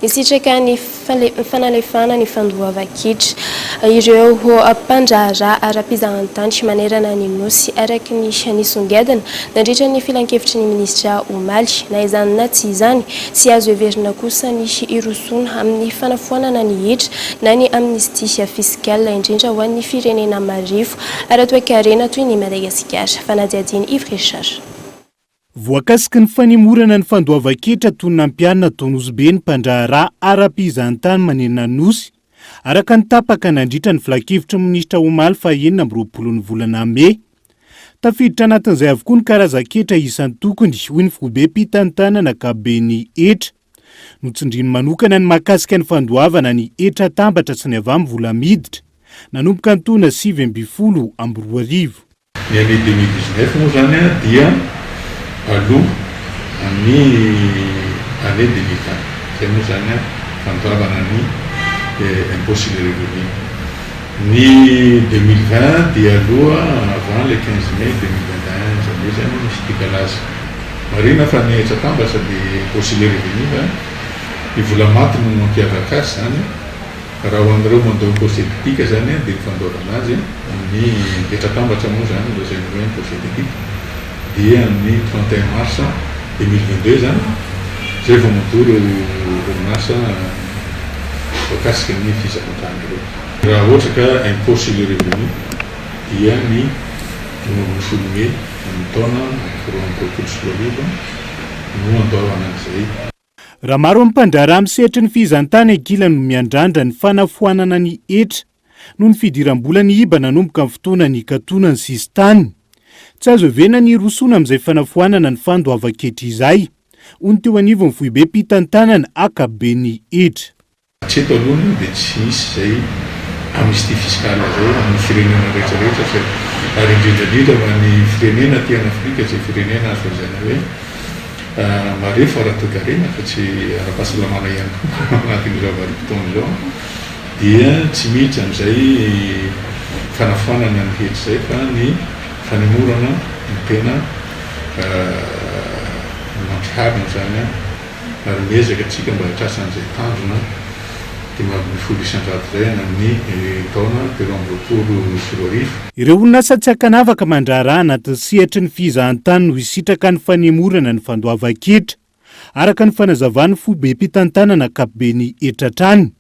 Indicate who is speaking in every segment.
Speaker 1: isitraka ny fanalefana ny fandoava-kitra ireo mpandraharaha ara-pizahantany manerana ny nosy araky ny anisongadina nandritra ny filan-kevitry ny ministra Omaly na izany na tsy izany sy azo heverina kosa ny irosona amin'ny fanafoanana ny hitra na ny amnistia fiskale indrindra ho an'ny firenena marivo ara-toekarena toy ny Madagasikara. Fanadiadiny Yves Richard.
Speaker 2: Voakasiky ny fanimorana ny fandoava-kitra tonina ampianina Tonozobe ny mpandraharaha ara-pizahantany manerana nosy araka ny tapaka nandritra ny filan-kevitry ny ministra Omaly fa 20 ny volana Mey. Tafiditra anatin'izay avokoa ny karazan-ketra isan'ny tokony hoy ny foibe mpitantanana Kabeny Hetra. Notsindriny manokana ny mahakasika ny fandoavana ny Hetra tambatra sy ny avy amin'ny vola miditra nanomboka ny taona 2012.
Speaker 3: Ny année 2019 moa zany dia aloha amin'ny année 2020 zay moa zany fandoavana ny impôt sur le revenu. Ny 2020 dia aloha avant le 15 mai 2021 zany zany misy décalage. Marina fa ny Hetra tambatra dia impôt sur le revenu ny vola maty no mampiavaka azy zany raha ho an'ireo mandeha impôt synthétique zany dia fandoavana azy amin'ny Hetra tambatra moa zany lazaina hoe impôt synthétique dia amin'ny 31 mars 2022 zany zay vao madory orinasa voakasika ny fizahan-tany ireo. Raha ohatra ka impôt sur le revenu dia ny 20 Mey amin'ny taona 2024 no andoavana an'izay.
Speaker 2: Raha maro amin'ny mpandraharaha misehatra ny fizahantany ankilany no miandrandra ny fanafoanana ny Hetra no ny fidiram-bola ny iba nanomboka amin'ny fotoana ny katonany sisitany. Tsy azo hevena ny rosoana amin'izay fanafoanana ny fandoava-kitra izay. Hoy teo anivon'ny foibe mpitantanana Kabeny Hetra.
Speaker 3: Hatreto aloha dia tsy misy zay amnistia fiskale zay amin'ny firenena rehetrarehetra ary indrindrandrindra ho an'ny firenena aty an'Afrika izay firenena azo lazaina hoe marefo ara-toekarena fa tsy ara-pahasalamana ihany koa anatin'izao varim-potoana izao dia tsy miditra amin'izay fanafoanana ny Hetra zay fa ny fanemorana ny tena mampiharina zany ary miezaka atsika mba hatrasan'izay tanjona
Speaker 2: ireo orinasa tsy ankanavaka mandraharaha anatin'ny sehatry ny fizahantany no hisitraka ny fanemorana ny fandoava-kitra araka ny fanazavan'ny foibe mpitantanana Kabeny Hetra trany.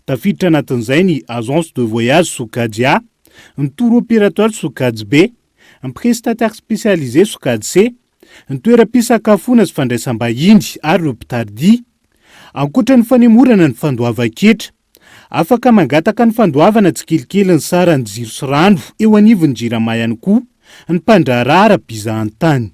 Speaker 2: Tafiditra anatin'izay ny agence de voyage Sokajy A, ny tour opératoire Sokajy B, ny prestataire spécialisé Sokajy C, ny toeram-pisakafoana sy fandraisam-bahiny ary l'hôpital-dia. Ankoatra ny fanemorana ny fandoava-kitra, afaka mangataka ny fandoavana tsikelikely ny sarany jiro sy rano eo anivon'ny jirama ihany koa ny mpandraharaha ara-pizahantany.